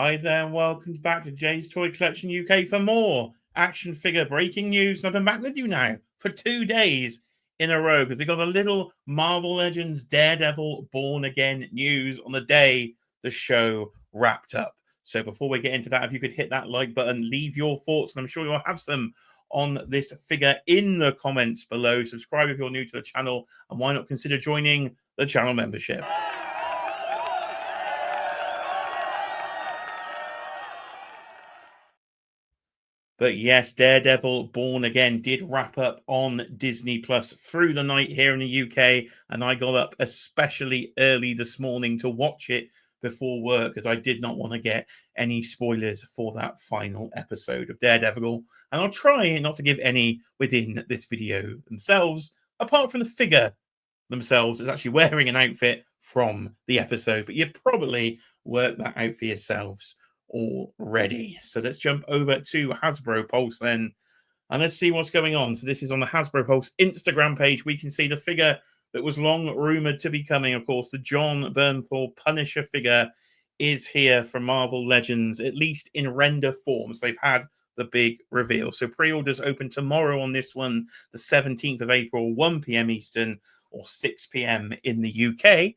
Hi there, and welcome back to Jay's Toy Collection UK for more action figure breaking news. And I've been back with you now for 2 days in a row because we got a little Marvel Legends Daredevil Born Again news on the day the show wrapped up. So before we get into that, if you could hit that like button, leave your thoughts, and I'm sure you'll have some on this figure in the comments below. Subscribe if you're new to the channel, and why not consider joining the channel membership. But yes, Daredevil Born Again did wrap up on Disney Plus through the night here in the UK. And I got up especially early this morning to watch it before work, as I did not want to get any spoilers for that final episode of Daredevil. And I'll try not to give any within this video themselves, apart from the figure themselves is actually wearing an outfit from the episode. But you probably worked that out for yourselves already. So let's jump over to HasbroPulse then, and let's see what's going on. So this is on the HasbroPulse Instagram page. We can see the figure that was long rumored to be coming, of course, the Jon Bernthal Punisher figure is here from Marvel Legends, at least in render form. So they've had the big reveal. So pre-orders open tomorrow on this one, the 17th of April, 1 p.m. Eastern or 6 p.m. in the UK.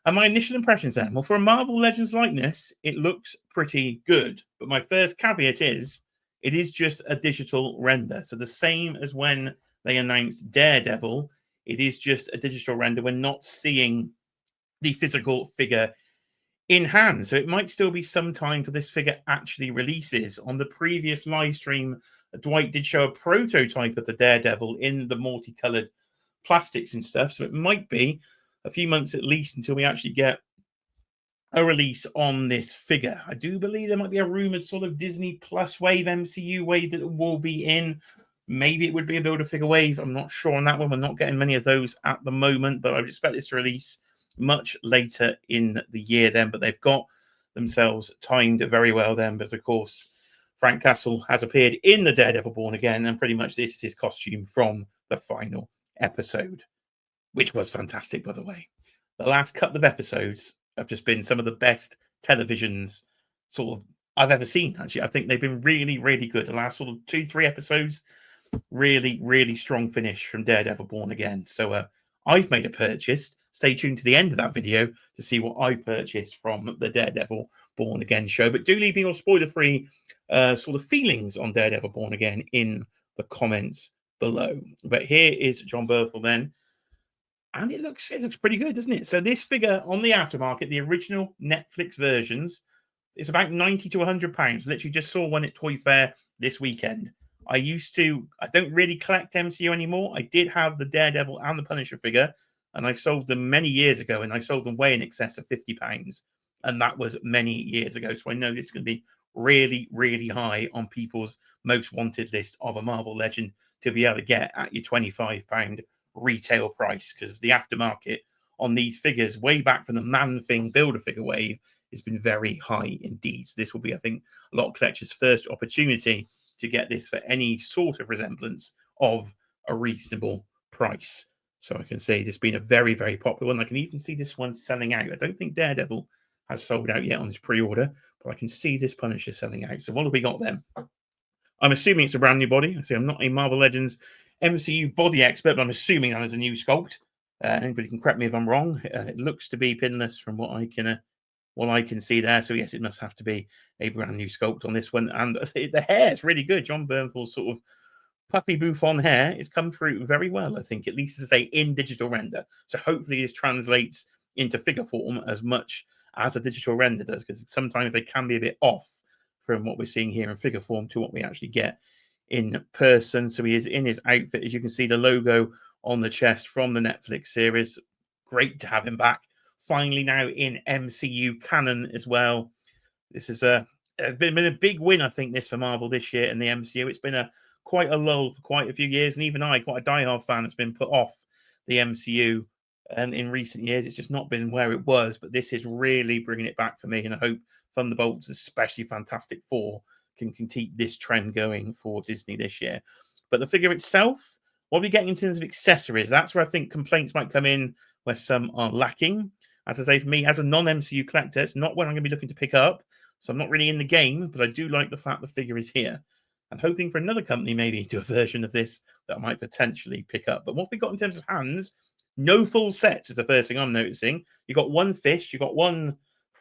And my initial impressions then, well, for a Marvel Legends likeness, it looks pretty good. But my first caveat is, it is just a digital render. So the same as when they announced Daredevil, it is just a digital render. We're not seeing the physical figure in hand. So it might still be some time till this figure actually releases. On the previous live stream, Dwight did show a prototype of the Daredevil in the multicolored plastics and stuff. So it might be a few months at least until we actually get a release on this figure. I do believe there might be a rumored sort of Disney Plus wave, MCU wave that it will be in. Maybe it would be a Build-A-Figure wave. I'm not sure on that one. We're not getting many of those at the moment, but I would expect this to release much later in the year then. But they've got themselves timed very well then, because of course Frank Castle has appeared in the Daredevil Born Again, and pretty much this is his costume from the final episode, which was fantastic, by the way. The last couple of episodes have just been some of the best televisions sort of I've ever seen, actually. I think they've been really, really good. The last sort of 2-3 episodes, really, really strong finish from Daredevil Born Again. So I've made a purchase. Stay tuned to the end of that video to see what I purchased from the Daredevil Born Again show. But do leave me your spoiler-free sort of feelings on Daredevil Born Again in the comments below. But here is Jon Bernthal then. And it looks pretty good, doesn't it? So this figure on the aftermarket, the original Netflix versions, it's about £90 to £100. Literally just saw one at Toy Fair this weekend. I don't really collect MCU anymore. I did have the Daredevil and the Punisher figure, and I sold them many years ago, and I sold them way in excess of £50. And that was many years ago. So I know this is going to be really, really high on people's most wanted list of a Marvel Legend to be able to get at your £25 retail price, because the aftermarket on these figures way back from the Man-Thing Build-A-Figure wave has been very high indeed. So this will be, I think, a lot of collectors' first opportunity to get this for any sort of resemblance of a reasonable price. So I can say this being a very, very popular one. I can even see this one selling out. I don't think Daredevil has sold out yet on his pre-order, but I can see this Punisher selling out. So what have we got then? I'm assuming it's a brand new body. I say I'm not a Marvel Legends MCU body expert, but I'm assuming that is a new sculpt. Anybody can correct me if I'm wrong. It looks to be pinless from what I can see there. So yes, it must have to be a brand new sculpt on this one. And the hair is really good. Jon Bernthal's sort of puppy bouffon hair has come through very well, I think, at least to say in digital render. So hopefully this translates into figure form as much as a digital render does, because sometimes they can be a bit off from what we're seeing here in figure form to what we actually get in person. So he is in his outfit. As you can see, the logo on the chest from the Netflix series. Great to have him back. Finally now in MCU canon as well. This has been a big win, I think, this for Marvel this year in the MCU. It's been quite a lull for quite a few years. And even I, quite a diehard fan, has been put off the MCU. And in recent years, it's just not been where it was. But this is really bringing it back for me. And I hope Thunderbolts, especially Fantastic Four, can keep this trend going for Disney this year. But the figure itself, what are we getting in terms of accessories? That's where I think complaints might come in, where some are lacking. As I say, for me, as a non-MCU collector, it's not what I'm going to be looking to pick up. So I'm not really in the game, but I do like the fact the figure is here. I'm hoping for another company maybe to do a version of this that I might potentially pick up. But what we got in terms of hands, no full sets is the first thing I'm noticing. You got one fist, you got one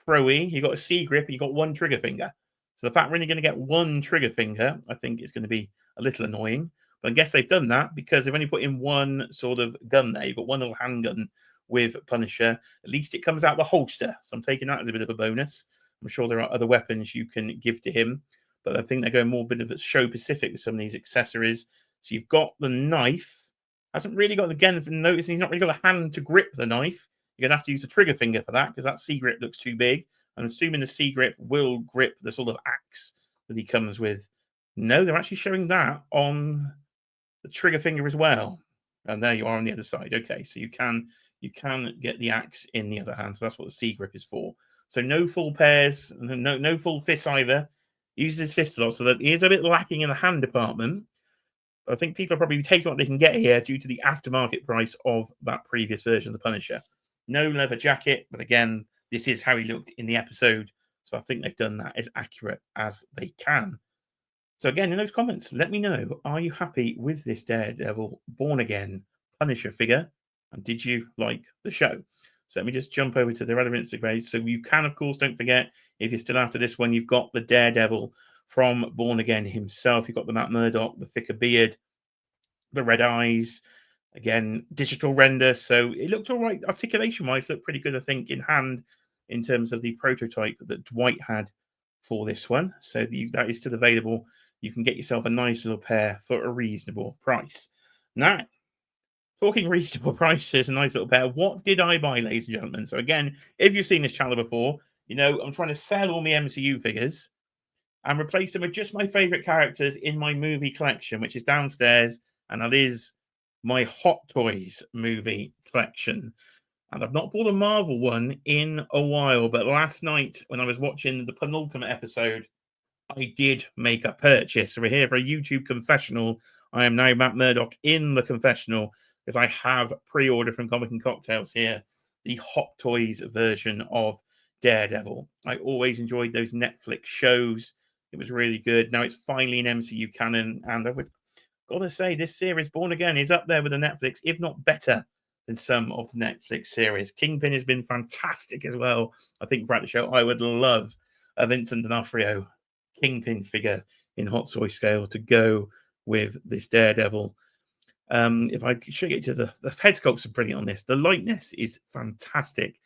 throwy, you got a C grip, and you got one trigger finger. So the fact we're only going to get one trigger finger, I think is going to be a little annoying. But I guess they've done that because they've only put in one sort of gun there. You've got one little handgun with Punisher. At least it comes out the holster. So I'm taking that as a bit of a bonus. I'm sure there are other weapons you can give to him. But I think they're going more a bit of a show specific with some of these accessories. So you've got the knife. Hasn't really got, again, notice he's not really got a hand to grip the knife. You're going to have to use the trigger finger for that because that C grip looks too big. I'm assuming the C grip will grip the sort of axe that he comes with. No, they're actually showing that on the trigger finger as well. And there you are on the other side. Okay, so you can get the axe in the other hand. So that's what the C grip is for. So no full pairs, no full fists either. Uses his fist a lot, so that he is a bit lacking in the hand department. But I think people are probably taking what they can get here due to the aftermarket price of that previous version of the Punisher. No leather jacket, but again, this is how he looked in the episode. So I think they've done that as accurate as they can. So again, in those comments, let me know, are you happy with this Daredevil Born Again Punisher figure? And did you like the show? So let me just jump over to the relevant Instagram. So you can, of course, don't forget, if you're still after this one, you've got the Daredevil from Born Again himself. You've got the Matt Murdock, the thicker beard, the red eyes. Again, digital render. So it looked all right. Articulation-wise, looked pretty good, I think, in hand in terms of the prototype that Dwight had for this one. So that is still available. You can get yourself a nice little pair for a reasonable price. Now, talking reasonable prices, a nice little pair. What did I buy, ladies and gentlemen? So again, if you've seen this channel before, you know I'm trying to sell all my MCU figures and replace them with just my favorite characters in my movie collection, which is downstairs, and that is my Hot Toys movie collection. And I've not bought a Marvel one in a while, but last night when I was watching the penultimate episode, I did make a purchase. So we're here for a YouTube confessional. I am now Matt Murdock in the confessional because I have pre-ordered from Comic and Cocktails here the Hot Toys version of Daredevil. I always enjoyed those Netflix shows. It was really good. Now it's finally an MCU canon, and I would gotta say this series, Born Again, is up there with the Netflix, if not better than some of the Netflix series. Kingpin has been fantastic as well. I think throughout the show, I would love a Vincent D'Onofrio Kingpin figure in Hot Toy scale to go with this Daredevil. If I show you to the head sculpts are brilliant on this. The lightness is fantastic,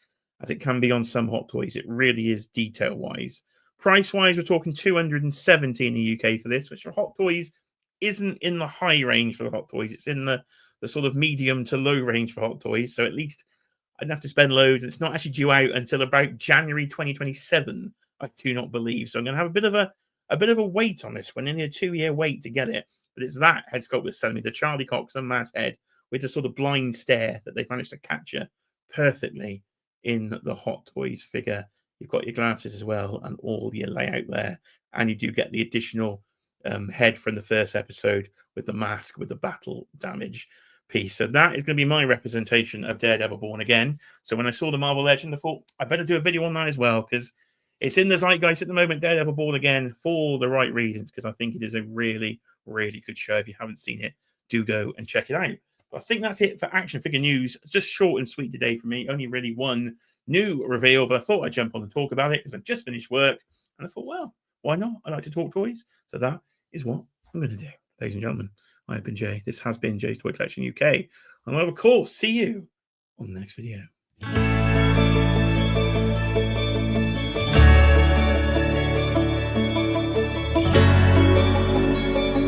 as it can be on some Hot Toys. It really is detail wise. Price wise, we're talking 270 in the UK for this, which for Hot Toys isn't in the high range for the Hot Toys. It's in the sort of medium to low range for Hot Toys. So at least I didn't have to spend loads. It's not actually due out until about January 2027. I do not believe. So I'm going to have a bit of a wait on this one, only a 2-year wait to get it. But it's that head sculpt that's selling me, the Charlie Cox unmasked head with the sort of blind stare that they've managed to capture perfectly in the Hot Toys figure. You've got your glasses as well and all your layout there. And you do get the additional head from the first episode with the mask with the battle damage piece. So that is going to be my representation of Daredevil Born Again. So when I saw the Marvel Legend, I thought I better do a video on that as well, because it's in the zeitgeist at the moment, Daredevil Born Again, for the right reasons, because I think it is a really, really good show. If you haven't seen it, do go and check it out. But I think that's it for action figure news. Just short and sweet today for me. Only really one new reveal, but I thought I'd jump on and talk about it because I've just finished work. And I thought, well, why not? I like to talk toys. So that is what I'm going to do. Ladies and gentlemen, I have been Jay. This has been Jay's Toy Collection UK. And I will, of course, see you on the next video.